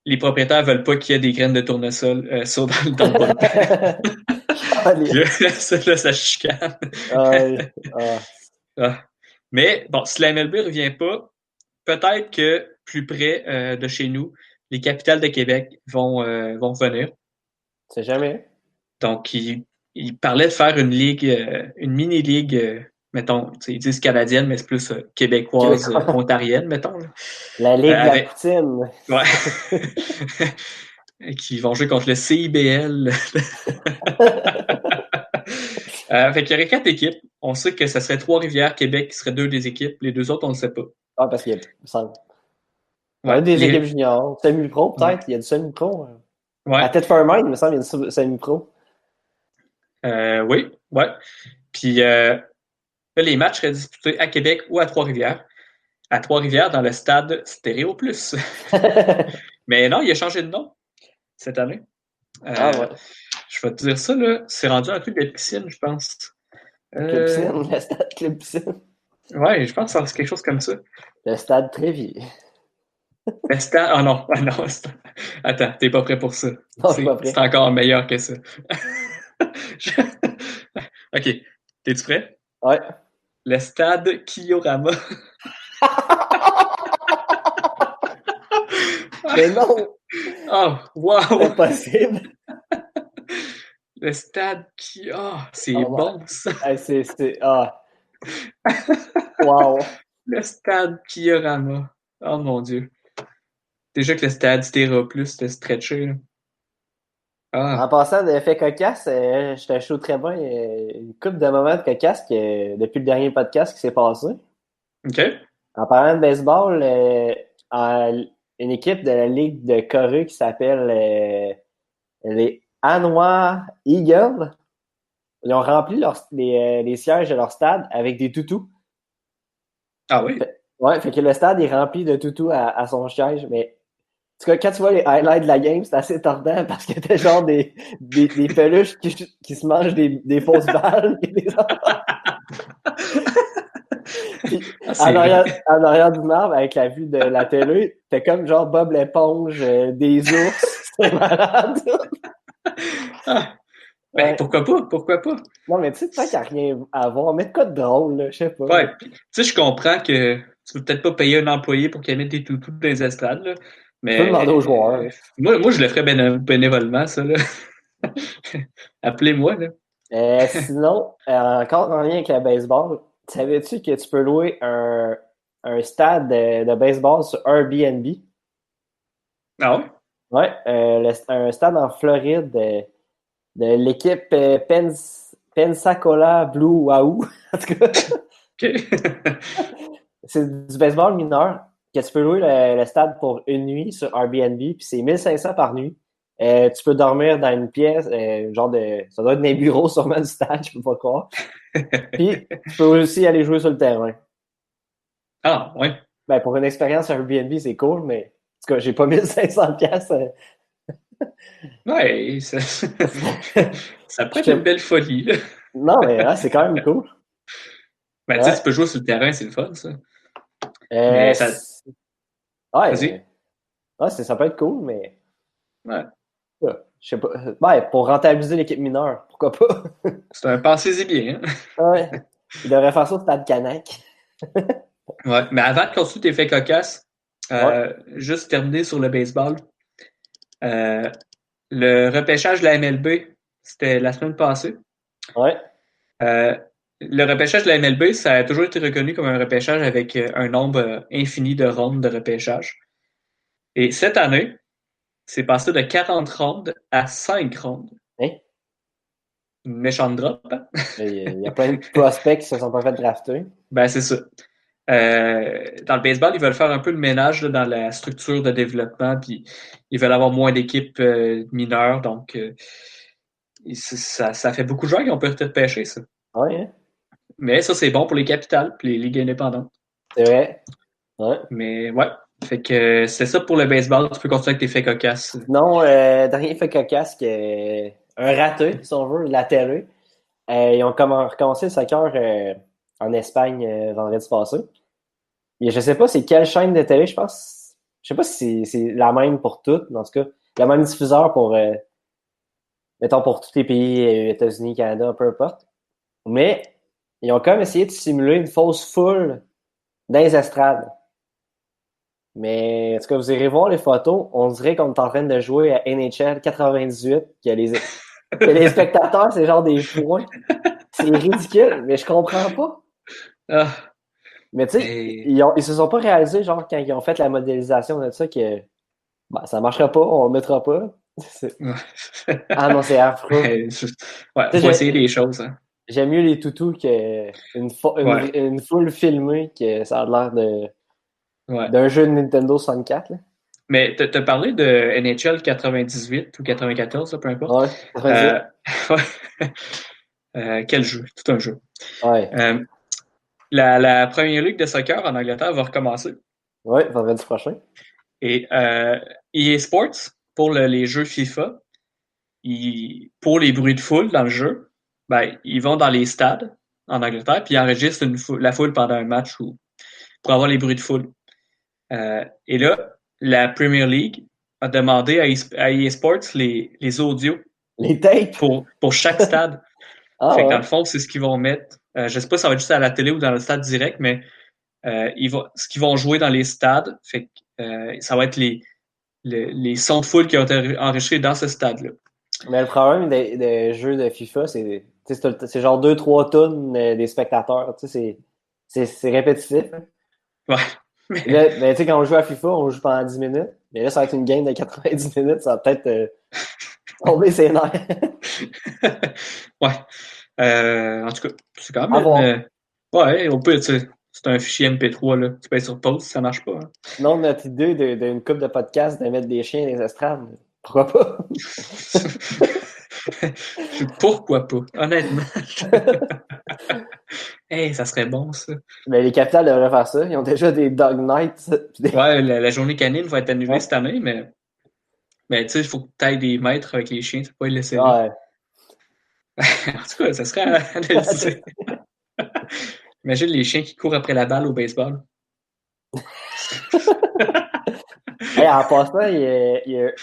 les propriétaires veulent pas qu'il y ait des graines de tournesol dans le bullpen. Allez. Là, ça chicane. Ah. Ah. Mais bon, si la MLB revient pas, peut-être que plus près de chez nous, les capitales de Québec vont venir. C'est jamais. Donc, il parlait de faire une ligue, une mini-ligue, mettons, ils disent canadienne, mais c'est plus québécoise, Québécois. ontarienne, mettons. Là. La Ligue de la Avec, poutine. ouais, qui vont jouer contre le CIBL. Fait qu'il y aurait 4 équipes. On sait que ça serait Trois-Rivières, Québec qui seraient 2 des équipes. Les 2 autres, on ne le sait pas. Ah, parce qu'il y a, ça, il y Ouais, a des équipes juniors. Semi-pro, ouais, peut-être. Il y a du semi-pro. ouais. À Tête Fairmont, il me semble, il y a du semi-pro. Oui, ouais. Puis là, les matchs seraient disputés à Québec ou à Trois-Rivières. À Trois-Rivières, dans le stade Stéréo Plus. Mais non, il a changé de nom cette année. Ah ouais. Je vais te dire ça, là. C'est rendu un truc de piscine, je pense. Club Piscine, le stade Club Piscine. Ouais, je pense que c'est quelque chose comme ça. Le stade Trévier. Le stade. Oh non, oh non. Attends, t'es pas prêt pour ça. Non, je suis pas C'est prêt. encore meilleur que ça. OK. T'es-tu prêt? Ouais. Le stade Kiyorama. Mais non, Oh, wow! impossible. Le stade qui. Oh, c'est Oh, bon, ça. ouais. Ah. Wow. Le stade Kiyorama. Oh mon Dieu. Déjà que le stade Stera Plus, c'était stretché, là. En Ah, passant d'effet cocasse, je te chaud très bien une couple de moments de cocasse depuis le dernier podcast qui s'est passé. OK. En parlant de baseball, une équipe de la Ligue de Corée qui s'appelle les Hanwha Eagles, ils ont rempli les sièges de leur stade avec des toutous. Ah oui? Ouais, fait que le stade est rempli de toutous à son siège, mais en tout cas, quand tu vois les highlights de la game, c'est assez tordant parce que t'as genre des peluches qui se mangent des fausses balles. Puis, Ah, c'est vrai. en arrière du marbre, avec la vue de la télé, t'as comme genre Bob l'éponge, des ours. C'est malade. Ah, ben, Ouais. pourquoi pas? Pourquoi pas? Non, mais tu sais, tant qu'il n'y a rien à voir, mais de quoi de drôle, là, je sais pas. Ouais. Tu sais, je comprends que tu veux peut-être pas payer un employé pour qu'il mette des toutous dans les estrades, là. Tu peux demander aux joueurs. Mais moi, je le ferais bénévolement, ça, là. Appelez-moi, là. Sinon, encore en lien avec le baseball, savais-tu que tu peux louer un stade de baseball sur Airbnb? Ah ouais? Ouais, un stade en Floride de l'équipe Pensacola Blue Wahoo. En tout cas, OK. c'est du baseball mineur que tu peux louer le stade pour une nuit sur Airbnb, puis c'est 1500 par nuit. Tu peux dormir dans une pièce, ça doit être dans les bureaux sûrement du stade, je peux pas croire. Puis tu peux aussi aller jouer sur le terrain. Ah, ouais. Ben, pour une expérience sur Airbnb, c'est cool, mais en tout cas, j'ai pas 1500 pièces. Ouais, ça, ça pourrait être une belle folie, là. Non, mais c'est quand même cool. Ben, tu sais, tu Ouais. peux jouer sur le terrain, c'est le fun, ça. Euh, Mais ça. c'est- ouais, Vas-y. ça peut être cool, mais Ouais. je sais pas. Ouais, pour rentabiliser l'équipe mineure, pourquoi pas? C'est un pensez-y bien, hein? Ouais. Il devrait faire ça au Stade Canac. Ouais. Mais avant de continuer tes faits cocasses, Ouais. juste terminer sur le baseball. Euh, le repêchage de la MLB, c'était la semaine passée. Ouais. Euh, le repêchage de la MLB, ça a toujours été reconnu comme un repêchage avec un nombre infini de rondes de repêchage. Et cette année, c'est passé de 40 rondes à 5 rondes. Hein? Une méchante drop, hein? Il y a plein de prospects qui se sont pas fait drafter. Ben, c'est ça. Dans le baseball, ils veulent faire un peu le ménage là, dans la structure de développement, puis ils veulent avoir moins d'équipes mineures, donc ça fait beaucoup de joueurs qui ont peut-être pêché ça. Ouais, hein? Mais ça, c'est bon pour les capitales, puis les ligues indépendantes. C'est vrai. Ouais. Mais ouais, fait que c'est ça pour le baseball. Tu peux continuer avec tes faits cocasses. Non, dernier fait cocasse un raté, si on veut, la télé. Ils ont recommencé le soccer en Espagne vendredi passé. Et je sais pas c'est quelle chaîne de télé, je pense. Je sais pas si c'est la même pour toutes, mais en tout cas, le même diffuseur pour, mettons, pour tous les pays, États-Unis, Canada, peu importe. Mais ils ont quand même essayé de simuler une fausse foule dans les estrades. Mais en tout cas, vous irez voir les photos, on dirait qu'on est en train de jouer à NHL 98, que les spectateurs, c'est genre des foins. C'est ridicule, mais je comprends pas. Ah, Mais tu sais, mais... ils se sont pas réalisés, genre, quand ils ont fait la modélisation de ça, que bah, ça marchera pas, on le mettra pas. Ah non, c'est affreux. Mais, ouais, Tu faut sais, essayer des choses, hein. j'aime mieux les toutous Ouais, une foule filmée que ça a l'air ouais. d'un jeu de Nintendo 64, là. Mais t'as parlé de NHL 98 ou 94, là, peu importe. Ouais, Euh, 98. ouais. Quel jeu? Tout un jeu. Ouais. Euh, la première ligue de soccer en Angleterre va recommencer. Ouais, vendredi prochain. Et EA Sports, pour les jeux FIFA, pour les bruits de foule dans le jeu, ben, ils vont dans les stades en Angleterre, puis ils enregistrent la foule pendant un match pour avoir les bruits de foule. Et là, la Premier League a demandé à EA Sports les audios Les tapes! pour chaque stade. Ah Fait que dans le ouais. fond, c'est ce qu'ils vont mettre. Je sais pas si ça va être juste à la télé ou dans le stade direct, mais ce qu'ils vont jouer dans les stades, fait que, ça va être les sons de foule qui ont été enregistrés dans ce stade-là. Mais le problème des jeux de FIFA, c'est genre deux trois tonnes des spectateurs. Tu sais, c'est répétitif, hein. Ouais. Là, ben, tu sais, quand on joue à FIFA, on joue pendant 10 minutes. Mais là, ça va être une game de 90 minutes, ça va peut-être tomber ses nerfs. Ouais. En tout cas, c'est quand À même. voir. Ouais, on peut, tu sais, c'est un fichier MP3, là. Tu peux être sur pause si ça marche pas, hein. Sinon, notre idée d'une coupe de podcast de mettre des chiens dans les estrades, pourquoi pas? Pourquoi pas? Honnêtement. Hey, ça serait bon, ça. Mais les Capitals devraient faire ça. Ils ont déjà des Dog Nights. Ouais, la journée canine va être annulée Ouais. cette année, mais tu sais, il faut que tu ailles des mètres avec les chiens, tu peux pas les laisser là. Ouais. En tout cas, ça serait à analyser. Imagine les chiens qui courent après la balle au baseball. Hey, en passant,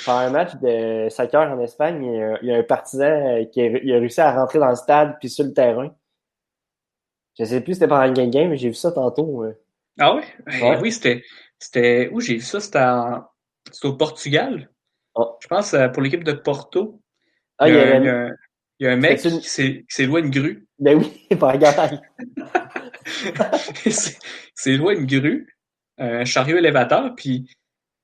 pendant un match de soccer en Espagne, il y a un partisan il a réussi à rentrer dans le stade puis sur le terrain. Je sais plus si c'était pendant le game, mais j'ai vu ça tantôt. Ah ouais? Ouais. Oui, où j'ai vu ça? C'était au Portugal. Oh. Je pense pour l'équipe de Porto. Ah, Il y il a y un, avait il y mis. a un, il y a un mec C'était une. qui s'est loué une grue. Ben oui, par garaille. Il s'est loué une grue, un chariot élévateur, puis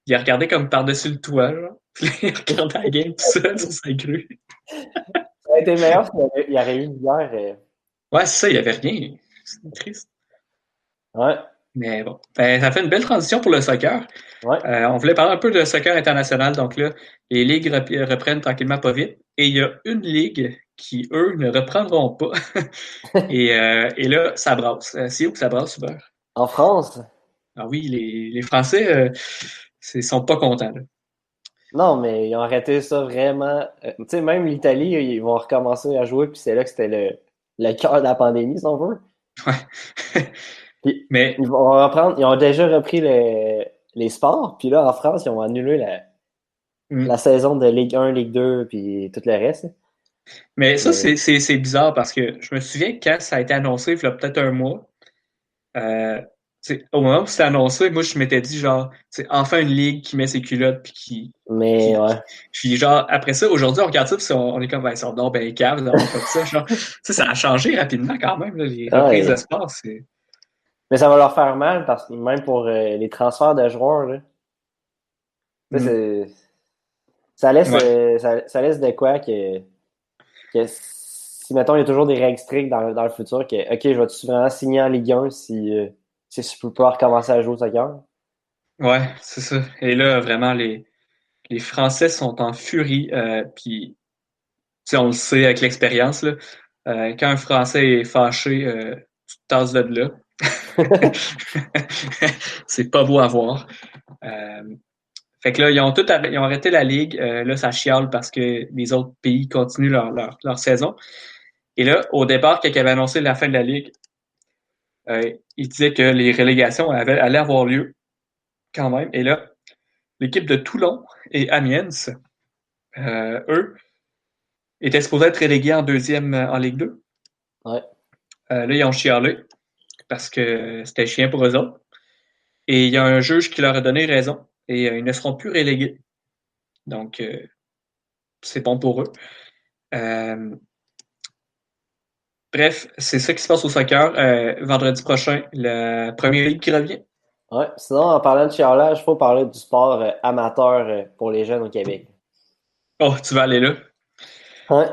il a regardé comme par-dessus le toit, genre. Puis il a regardé la game tout seul sur sa grue. Ça a été meilleur s'il y aurait eu une bière. Ouais, c'est ça, il n'y avait rien. C'est triste. Ouais, Mais bon, ben, ça fait une belle transition pour le soccer. ouais. On voulait parler un peu de soccer international. Donc là, les ligues reprennent tranquillement pas vite. Et il y a une ligue qui, eux, ne reprendront pas. Et là, ça brasse. C'est où que ça brasse, Hubert? En France? Ah oui, les Français sont pas contents, là. Non, mais ils ont arrêté ça vraiment. Tu sais, même l'Italie, ils vont recommencer à jouer, puis c'est là que c'était le cœur de la pandémie, si on veut. Ouais. Puis Mais ils vont reprendre, ils ont déjà repris les sports, puis là, en France, ils ont annulé la hmm. saison de Ligue 1, Ligue 2, puis tout le reste. Mais ça, Mais, c'est bizarre parce que je me souviens que quand ça a été annoncé, il y a peut-être un mois, euh, au moment où c'était annoncé, moi, je m'étais dit, genre, c'est enfin une ligue qui met ses culottes, mais qui, ouais. puis genre, après ça, aujourd'hui, on regarde ça, puis on est comme, ben, ils sont donc ben caves d'avoir fait ça, genre. Ça a changé rapidement quand même, là, les reprises de Ouais. sport, c'est... Mais ça va leur faire mal parce que même pour les transferts de joueurs, là, tu sais, Hmm. Ouais, ça laisse de quoi que si, mettons, il y a toujours des règles strictes dans le futur, que, OK, je vais-tu vraiment signer en Ligue 1 si je peux pas recommencer à jouer au soccer? ouais, c'est ça. Et là, vraiment, les Français sont en furie, puis, tu sais, on le sait avec l'expérience, là, quand un Français est fâché, tu te tasses de là. C'est pas beau à voir. Euh, Fait que là, ils ont arrêté la ligue. Là, ça chiale parce que les autres pays continuent leur saison. Et là, au départ, quand ils avaient annoncé la fin de la ligue, ils disaient que les relégations allaient avoir lieu quand même. Et là, l'équipe de Toulon et Amiens, eux, étaient supposés être relégués en deuxième en Ligue 2. Ouais. Là, ils ont chialé parce que c'était chiant pour eux autres. Et il y a un juge qui leur a donné raison et ils ne seront plus relégués. Donc, c'est bon pour eux. Euh, Bref, c'est ça qui se passe au soccer. Vendredi prochain, la première ligue qui revient. Ouais. Sinon, en parlant de chialage, il faut parler du sport amateur pour les jeunes au Québec. Oh, tu vas aller là? Ouais.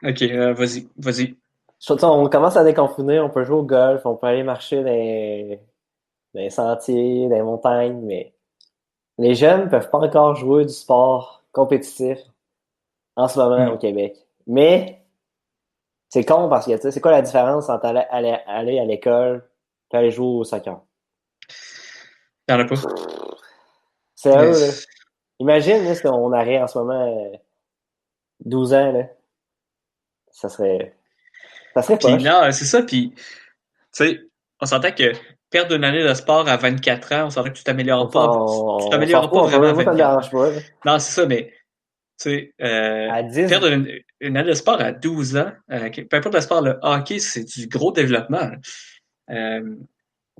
Ok, vas-y, vas-y. On commence à déconfiner, on peut jouer au golf, on peut aller marcher dans les sentiers, dans les montagnes, mais les jeunes ne peuvent pas encore jouer du sport compétitif en ce moment au Hmm. Québec. Mais c'est con parce que, tu sais, c'est quoi la différence entre aller à l'école et aller jouer au soccer? Il n'y en a pas. Sérieux, là. Yes. Imagine, là, si on aurait en ce moment 12 ans, là. Ça serait, ça serait Puis poche. non, c'est ça. Puis, tu sais, on s'entend que perdre une année de sport à 24 ans, on s'entend que tu On s'en t'améliores fout pas un vraiment peu. à Moi, ça me 24 ans. dérange pas, là. Non, c'est ça, mais tu sais, À 10, perdre une année de sport à 12 ans, peu importe le sport, le hockey, c'est du gros développement, là.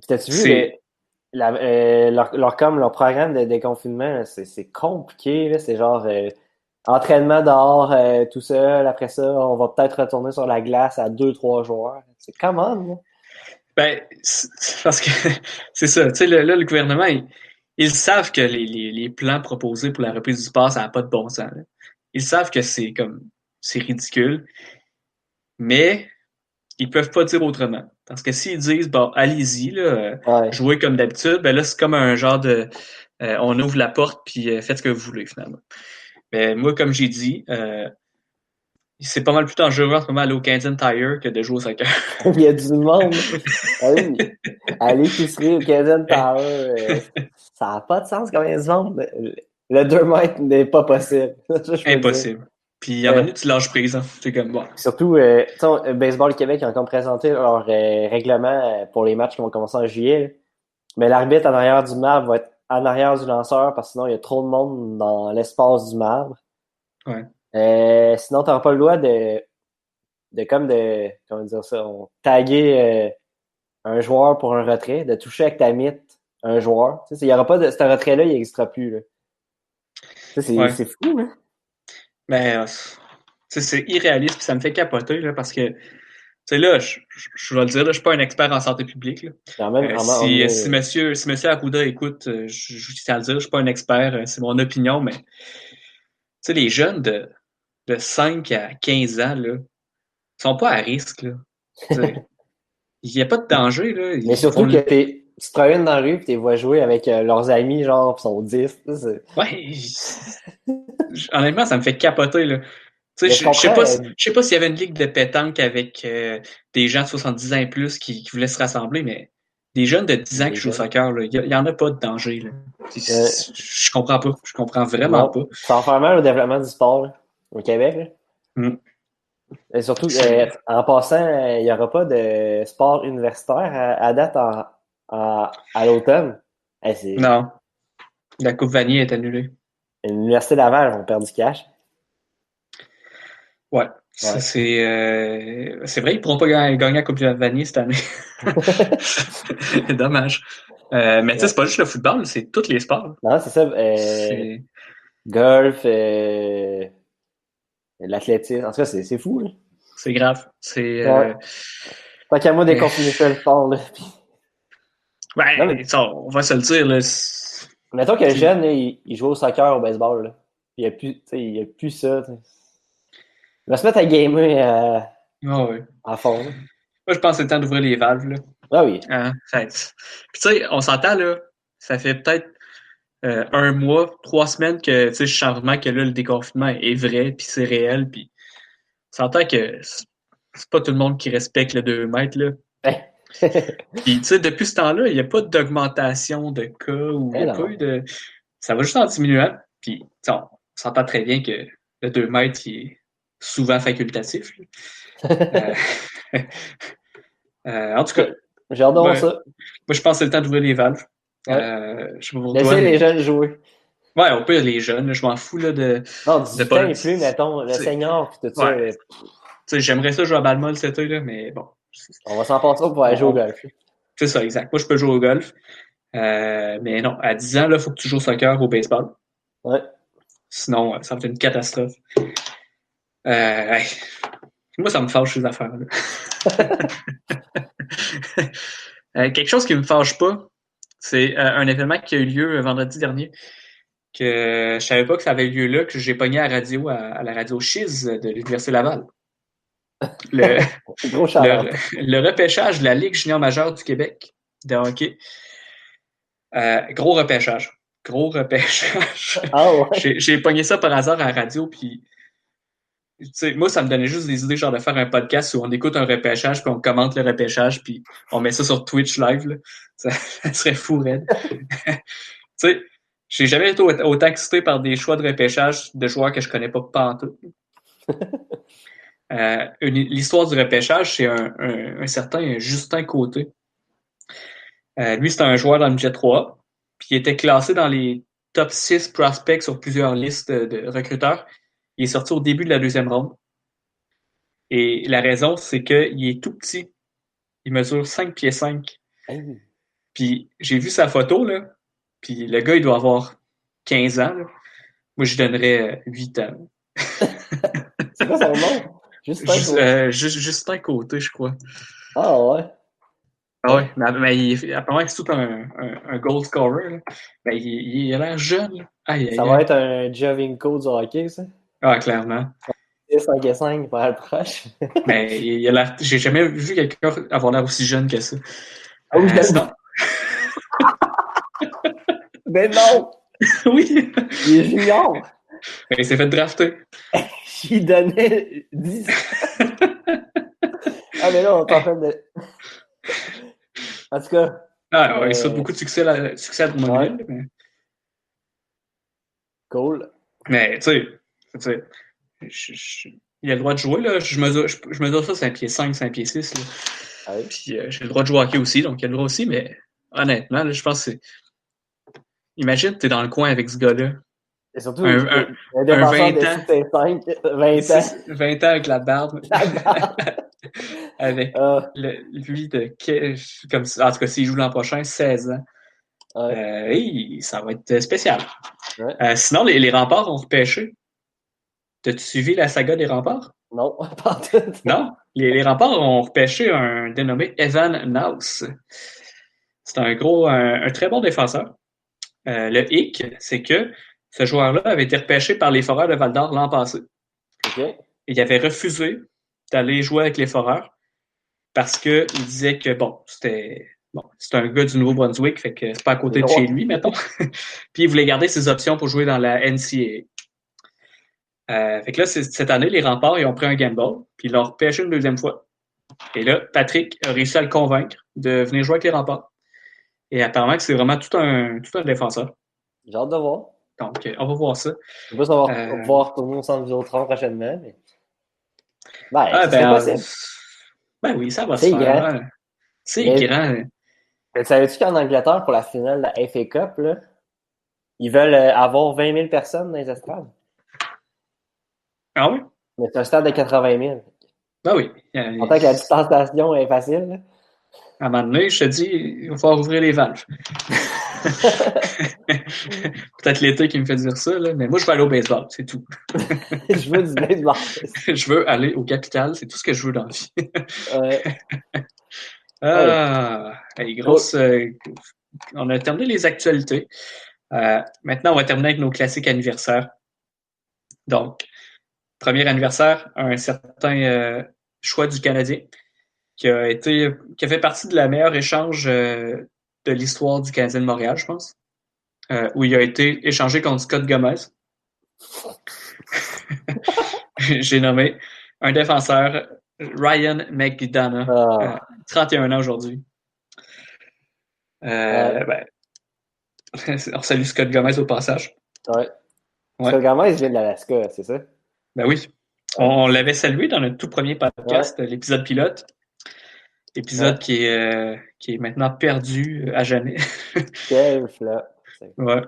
t'as-tu vu C'est, leur programme de déconfinement, là, c'est compliqué, là. C'est genre entraînement dehors tout seul. Après ça, on va peut-être retourner sur la glace à 2, 3 joueurs. C'est comment, là? ben, c'est parce que c'est ça, tu sais, là, le gouvernement, ils savent que les plans proposés pour la reprise du sport, ça n'a pas de bon sens, là. Ils savent que c'est ridicule, mais ils peuvent pas dire autrement. Parce que s'ils disent, bon, allez-y, là, Ouais. jouez comme d'habitude, ben là, c'est comme un genre de, on ouvre la porte puis faites ce que vous voulez, finalement. Mais moi, comme j'ai dit, c'est pas mal plus dangereux en ce moment aller au Canadian Tire que de jouer au soccer. Il y a du monde. Allez, à l'épicerie au Canadian Tower, ça n'a pas de sens comme ils se vendent. Le 2 mètres n'est pas possible. Ça, je peux le dire. Impossible. Puis à un moment Euh, donné, tu lâches prise, hein. C'est comme, bon. Surtout, tu sais, Baseball Québec a encore présenté leur règlement pour les matchs qui vont commencer en juillet, là. Mais l'arbitre en arrière du marbre va être en arrière du lanceur parce que sinon il y a trop de monde dans l'espace du marbre. Ouais. Sinon, tu n'auras pas le droit comment dire ça, taguer un joueur pour un retrait, de toucher avec ta mythe un joueur. Tu sais, il y aura pas de, ce retrait-là, il n'existera plus, là. Tu sais, Ouais. c'est fou, hein? Mais, tu sais, c'est irréaliste, puis ça me fait capoter, là, parce que, tu sais, là, je vais le dire, là, je suis pas un expert en santé publique, là. En même, Si monsieur Arruda écoute, je tiens à le dire, je suis pas un expert, c'est mon opinion, mais, tu sais, les jeunes de 5 à 15 ans, là, sont pas à risque, là. Tu sais, il y a pas de danger, là. mais surtout que tu te promènes dans la rue et tu les vois jouer avec leurs amis, genre, pis sont 10. Tu sais, Ouais, honnêtement, ça me fait capoter, là. Tu mais je sais, comprends. je sais pas s'il y avait une ligue de pétanque avec des gens de 70 ans et plus qui voulaient se rassembler, mais des jeunes de 10 ans qui Les jouent au jeunes. soccer, là, y en a pas de danger, là. Euh, Je comprends pas. Je comprends vraiment non, pas. ça va faire mal au développement du sport là, au Québec. Là. Mm. Et surtout, C'est... en passant, il n'y aura pas de sport universitaire à date à l'automne. C'est Non, la Coupe Vanier est annulée. l'Université Laval, on perd du cash. Ouais, ça Ouais. c'est vrai, ils pourront pas gagner la Coupe Vanier cette année. Dommage. Mais tu sais, Ouais. c'est pas juste le football, c'est tous les sports. Non, c'est ça. C'est Golf, l'athlétisme. En tout cas, c'est fou. Là. c'est grave. C'est Ouais. Tant qu'à moi euh, déconfiner ça le sport. Là. Non, mais ben, ça, on va se le dire, là. mettons que le C'est- jeune, là, il joue au soccer, au baseball. Là. Il n'y a plus, tu sais, il y a plus ça. Tu sais. Il va se mettre à gamer Ah ouais. à fond. Là. Moi, je pense que c'est le temps d'ouvrir les valves, là. Ah oui. Hein? Puis tu sais, on s'entend, là, ça fait peut-être un mois, 3 semaines que, tu sais, je sens vraiment que là, le déconfinement est vrai, puis c'est réel, puis on s'entend que c'est pas tout le monde qui respecte le 2 mètres, là. Puis, tu sais, depuis ce temps-là, il n'y a pas d'augmentation de cas ou il Eh n'y a pas eu non. de... Ça va juste en diminuant. Puis, tu sais, on s'entend très bien que le 2 mètres, il est souvent facultatif, là. En tout cas, J'ai hâte de voir moi, ça. moi, je pense que c'est le temps d'ouvrir les valves. Ouais. Je sais pas pour toi, Laissez les mais jeunes jouer. Ouais, au pire, les jeunes, là, je m'en fous là, Non, de 18 ans pas. et plus, mettons, le T'sais, senior puis tout ça. ouais, j'aimerais ça jouer à balle molle cet été, là, mais bon. On va s'en passer pour aller jouer au On, golf. c'est ça, exact. Moi, je peux jouer au golf. Mais non, à 10 ans, il faut que tu joues au soccer, au baseball. Ouais. Sinon, ça va être une catastrophe. Ouais. Moi, ça me fâche, ces affaires-là. Quelque chose qui me fâche pas, c'est un événement qui a eu lieu vendredi dernier, que je savais pas que ça avait lieu là, que j'ai pogné à la radio, à la radio Chiz de l'Université Laval. Le, Gros le, shout-out. le repêchage de la Ligue junior majeure du Québec de hockey. Gros repêchage. Gros repêchage. Ah ouais. J'ai pogné ça par hasard à la radio, puis tu sais, moi, ça me donnait juste des idées, genre de faire un podcast où on écoute un repêchage, puis on commente le repêchage, puis on met ça sur Twitch live. Là. Ça serait fou, raide. Tu sais, j'ai jamais été autant excité par des choix de repêchage de joueurs que je connais pas pantoute. L'histoire du repêchage, c'est un certain Justin Côté. Lui, c'est un joueur dans le Jet 3, puis il était classé dans les top 6 prospects sur plusieurs listes de recruteurs. Il est sorti au début de la deuxième ronde. Et la raison, c'est qu'il est tout petit. Il mesure 5 pieds 5. Hey, Puis j'ai vu sa photo, là. Puis le gars, il doit avoir 15 ans. Là. Moi, je donnerais 8 ans. c'est quoi son nom? Justin Juste un côté, je crois. Ah ouais. Ah Ouais. ouais, mais apparemment que c'est tout un goal scorer. Là. Ben, il a l'air jeune. Là. Aïe, Ça aïe, va aïe. être un Jovinko du hockey, ça. Ah, clairement. 5 et 5 pour être proche. Mais il a l'air. J'ai jamais vu quelqu'un avoir l'air aussi jeune que ça. Ah oui, Sinon. ben non! Oui. Il est junior! Il s'est fait drafter. J'y donnais 10. Ah, mais là, on est en train de. En tout cas. Ah, ouais, il souhaite beaucoup de succès à Ouais, Drummondville. cool. Mais tu sais, il a le droit de jouer. Là. Je mesure ça 5 pieds 5, 5 pieds 6. Là. Ouais. Puis j'ai le droit de jouer au hockey aussi, donc il a le droit aussi. Mais honnêtement, là, je pense que c'est. Imagine, t'es dans le coin avec ce gars-là. Et surtout, Un défenseur 20 de ans. 6 et 5, 20 ans. 20 ans avec la barbe. La barre. Avec lui de. Comme, en tout cas, s'il joue l'an prochain, 16 ans. Ouais. Ça va être spécial. Ouais. Sinon, les remparts ont repêché. T'as-tu suivi la saga des remparts? Non, pas tout. Non. Les remparts ont repêché un dénommé Evan Naus. C'est un très bon défenseur. Le hic, c'est que ce joueur-là avait été repêché par les Foreurs de Val-d'Or l'an passé. OK. Et il avait refusé d'aller jouer avec les Foreurs parce qu'il disait que, c'est un gars du Nouveau-Brunswick, fait que c'est pas à côté de chez lui, mettons. Puis il voulait garder ses options pour jouer dans la NCAA. Fait que là, cette année, les remparts, ils ont pris un gamble, puis ils l'ont repêché une deuxième fois. Et là, Patrick a réussi à le convaincre de venir jouer avec les remparts. Et apparemment que c'est vraiment tout un défenseur. J'ai hâte de voir. Donc, on va voir ça. Je sais pas si on va pouvoir retourner au centre Vidéotron prochainement, mais. Ben, Ah, ça serait ben, possible. ben oui, ça va se C'est faire. grand. Hein. C'est grand. Mais savais-tu qu'en Angleterre, pour la finale de la FA Cup, là, ils veulent avoir 20 000 personnes dans les estrades? Ah oui? Mais c'est un stade de 80 000. Ben oui. En tant que la distanciation est facile, là. À un moment donné, je te dis, il va falloir ouvrir les valves. Peut-être l'été qui me fait dire ça, là, mais moi, je veux aller au baseball, c'est tout. Je veux du baseball. Je veux aller au Capital, c'est tout ce que je veux dans la vie. Grosse. On a terminé les actualités. Maintenant, on va terminer avec nos classiques anniversaires. Donc, premier anniversaire, un certain choix du Canadien qui a fait partie de la meilleure échange de l'histoire du Canadien de Montréal, je pense, où il a été échangé contre Scott Gomez. J'ai nommé un défenseur, Ryan McDonough, 31 ans aujourd'hui. Ben, on salue Scott Gomez au passage. Ouais. Scott Gomez vient de l'Alaska, c'est ça? Ben oui. On l'avait salué dans notre tout premier podcast, l'épisode pilote. Épisode qui est maintenant perdu à jamais. Quel flop. Ouais.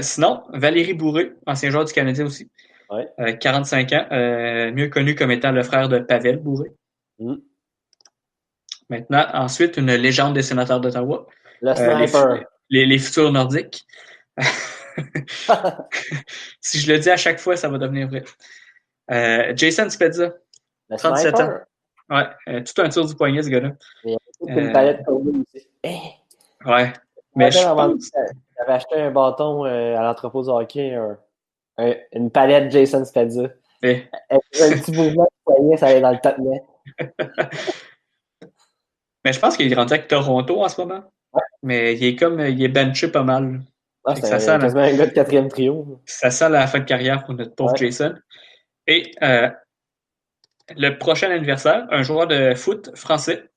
Sinon, Valérie Bourré, ancien joueur du Canadien aussi, Ouais. 45 ans, mieux connu comme étant le frère de Pavel Bourré. Mm. Maintenant, ensuite, une légende des sénateurs d'Ottawa, Le les, sniper. les futurs nordiques. Si je le dis à chaque fois, ça va devenir vrai. Jason Spezza, Le 37 ans. sniper. Ouais, tout un tour du poignet, ce gars-là. Il y a toute une Euh, palette comme lui aussi. Eh, ouais. je me Mais rappelle, je à un moment donné, pense. j'avais acheté un bâton à l'entrepôt de hockey, une palette Jason Spezza. Eh. Elle faisait un petit mouvement de poignet, ça allait dans le top net. Mais je pense qu'il est rendu avec Toronto en ce moment. Mais il est benché pas mal. Ah, Fait que ça c'était sent, quasiment un gars de quatrième trio. ça sent la fin de carrière pour notre pauvre Ouais. Jason. Et le prochain anniversaire, un joueur de foot français,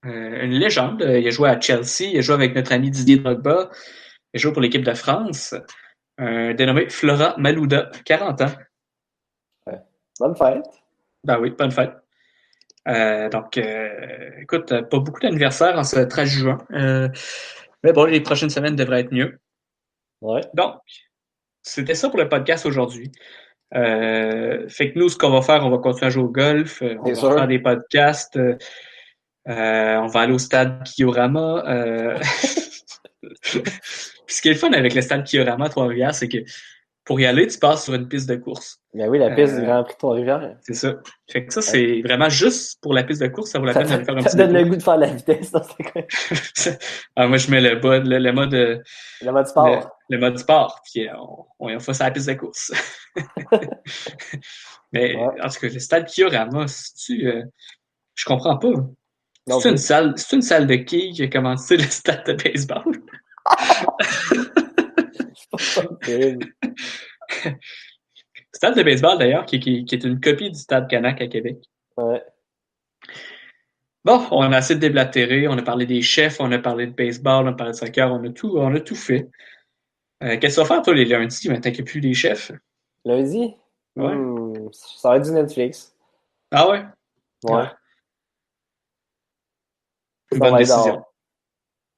une légende. Il a joué à Chelsea, il a joué avec notre ami Didier Drogba, il a joué pour l'équipe de France, dénommé Florent Malouda, 40 ans. Ouais. Bonne fête. Ben oui, bonne fête. Écoute, pas beaucoup d'anniversaires en ce 13 juin. Mais bon, les prochaines semaines devraient être mieux. Ouais. Donc, c'était ça pour le podcast aujourd'hui. Fait que nous, ce qu'on va faire, on va continuer à jouer au golf, on C'est va refaire sûr. des podcasts, on va aller au stade Kiorama. Puis ce qui est le fun avec le stade Kiorama à Trois-Rivières, c'est que pour y aller, tu passes sur une piste de course. Ben oui, la piste du Euh, Grand Prix de Trois-Rivières. c'est ça. Fait que ça, Ouais. c'est vraiment juste pour la piste de course, ça vaut la peine d'aller faire un Ça petit donne le détour. goût de faire de la vitesse dans ce coin. Ah, moi, je mets le mode, Le mode sport. le mode sport, puis on fait ça à la piste de course. Mais Ouais. en tout cas, le stade Kiorama, je comprends pas. Non plus. C'est une salle de quilles qui a commencé le stade de baseball. C'est terrible. Stade de baseball, d'ailleurs, qui est une copie du stade Canac à Québec. Ouais. Bon, on a assez de déblatéré, on a parlé des chefs, on a parlé de baseball, on a parlé de soccer, on a tout fait. Qu'est-ce que tu vas faire, toi, les lundis, maintenant qu'il n'y a plus les chefs? Lundi? Ouais. Ça va être du Netflix. Ah ouais? Ouais. Ah, une Ça, on bonne va être décision. dehors.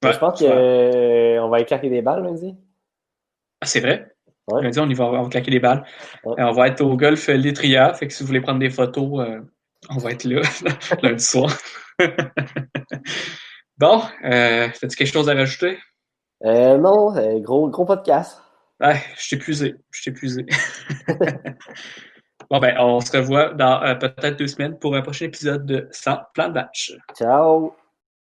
Mais Ouais, je pense que super. on va éclater des balles lundi. Ah, c'est vrai? Ouais. Lundi, on va claquer les balles. Ouais. On va être au golf Létria, fait que si vous voulez prendre des photos, on va être là lundi soir. Bon, as-tu quelque chose à rajouter? Non, gros podcast. Ouais, je t'ai épuisé. Je t'ai épuisé. Bon, ben, on se revoit dans peut-être 2 semaines pour un prochain épisode de 100 plans de match. Ciao!